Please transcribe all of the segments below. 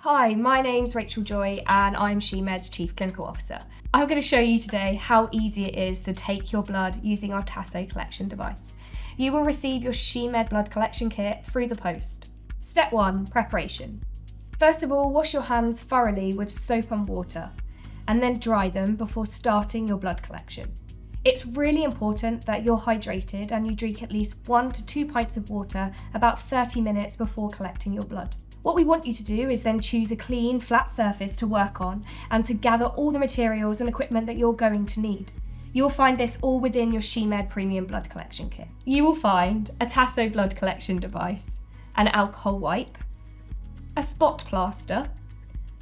Hi, my name's Rachel Joy and I'm HeMed's Chief Clinical Officer. I'm going to show you today how easy it is to take your blood using our Tasso collection device. You will receive your HeMed blood collection kit through the post. Step 1, preparation. First of all, wash your hands thoroughly with soap and water and then dry them before starting your blood collection. It's really important that you're hydrated and you drink at least 1 to 2 pints of water about 30 minutes before collecting your blood. What we want you to do is then choose a clean, flat surface to work on and to gather all the materials and equipment that you're going to need. You will find this all within your HeMed Premium Blood Collection Kit. You will find a Tasso Blood Collection device, an alcohol wipe, a spot plaster,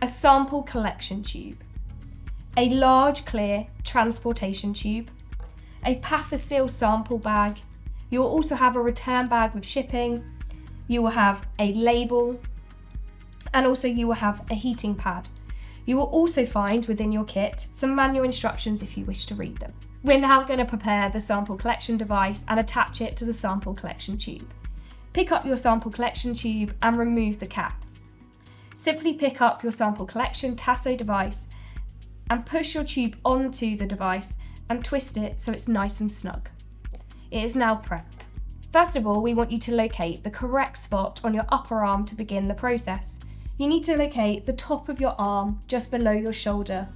a sample collection tube, a large clear transportation tube, a Pathosil sample bag. You will also have a return bag with shipping. You will have a label, and also you will have a heating pad. You will also find within your kit some manual instructions if you wish to read them. We're now going to prepare the sample collection device and attach it to the sample collection tube. Pick up your sample collection tube and remove the cap. Simply pick up your sample collection Tasso device and push your tube onto the device and twist it so it's nice and snug. It is now prepped. First of all, we want you to locate the correct spot on your upper arm to begin the process. You need to locate the top of your arm just below your shoulder.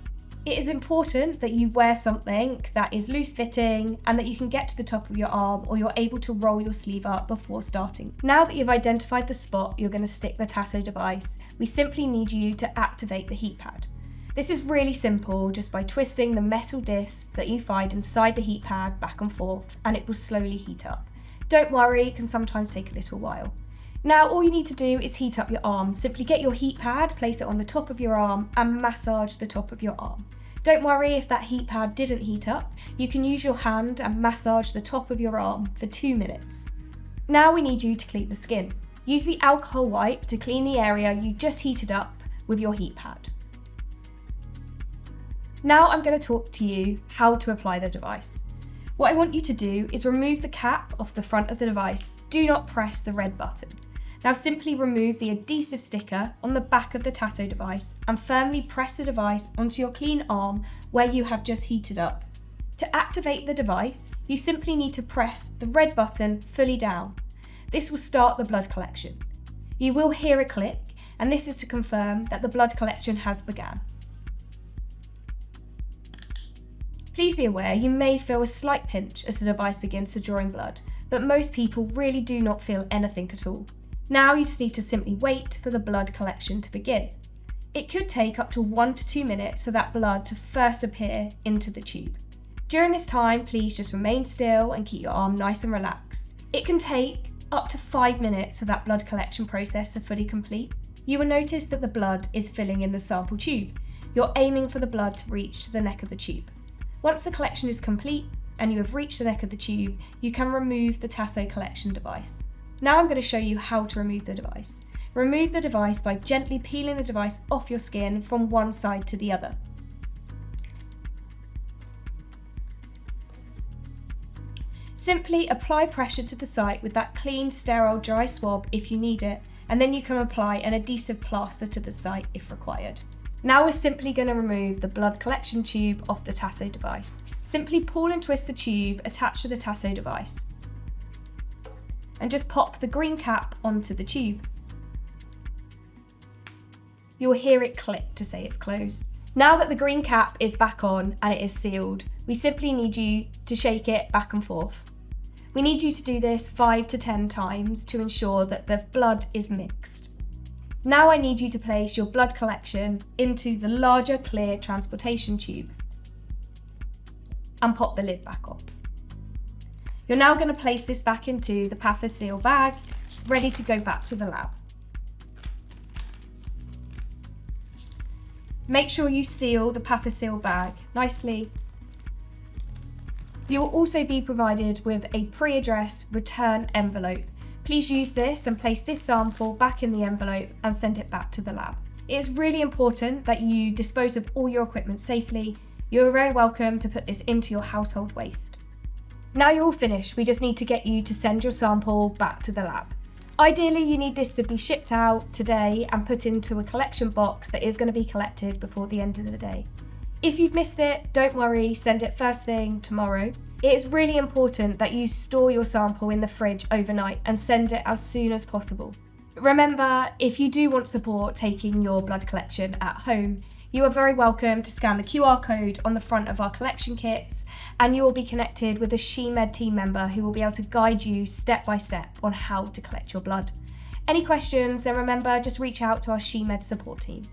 It is important that you wear something that is loose fitting and that you can get to the top of your arm, or you're able to roll your sleeve up before starting. Now that you've identified the spot you're going to stick the Tasso device, we simply need you to activate the heat pad. This is really simple, just by twisting the metal disc that you find inside the heat pad back and forth, and it will slowly heat up. Don't worry, it can sometimes take a little while. Now all you need to do is heat up your arm. Simply get your heat pad, place it on the top of your arm and massage the top of your arm. Don't worry if that heat pad didn't heat up. You can use your hand and massage the top of your arm for 2 minutes. Now we need you to clean the skin. Use the alcohol wipe to clean the area you just heated up with your heat pad. Now I'm going to talk to you how to apply the device. What I want you to do is remove the cap off the front of the device. Do not press the red button. Now simply remove the adhesive sticker on the back of the Tasso device and firmly press the device onto your clean arm where you have just heated up. To activate the device, you simply need to press the red button fully down. This will start the blood collection. You will hear a click, and this is to confirm that the blood collection has begun. Please be aware you may feel a slight pinch as the device begins to draw in blood, but most people really do not feel anything at all. Now you just need to simply wait for the blood collection to begin. It could take up to 1 to 2 minutes for that blood to first appear into the tube. During this time, please just remain still and keep your arm nice and relaxed. It can take up to 5 minutes for that blood collection process to fully complete. You will notice that the blood is filling in the sample tube. You're aiming for the blood to reach to the neck of the tube. Once the collection is complete and you have reached the neck of the tube, you can remove the Tasso collection device. Now I'm going to show you how to remove the device. Remove the device by gently peeling the device off your skin from one side to the other. Simply apply pressure to the site with that clean, sterile, dry swab if you need it, and then you can apply an adhesive plaster to the site if required. Now we're simply going to remove the blood collection tube off the Tasso device. Simply pull and twist the tube attached to the Tasso device, and just pop the green cap onto the tube. You'll hear it click to say it's closed. Now that the green cap is back on and it is sealed, we simply need you to shake it back and forth. We need you to do this 5 to 10 times to ensure that the blood is mixed. Now I need you to place your blood collection into the larger clear transportation tube and pop the lid back on. You're now going to place this back into the Pathosil bag, ready to go back to the lab. Make sure you seal the Pathosil bag nicely. You will also be provided with a pre-addressed return envelope. Please use this and place this sample back in the envelope and send it back to the lab. It is really important that you dispose of all your equipment safely. You're very welcome to put this into your household waste. Now you're all finished, we just need to get you to send your sample back to the lab. Ideally, you need this to be shipped out today and put into a collection box that is going to be collected before the end of the day. If you've missed it, don't worry, send it first thing tomorrow. It is really important that you store your sample in the fridge overnight and send it as soon as possible. Remember, if you do want support taking your blood collection at home, you are very welcome to scan the QR code on the front of our collection kits, and you will be connected with a HeMed team member who will be able to guide you step by step on how to collect your blood. Any questions, then remember, just reach out to our HeMed support team.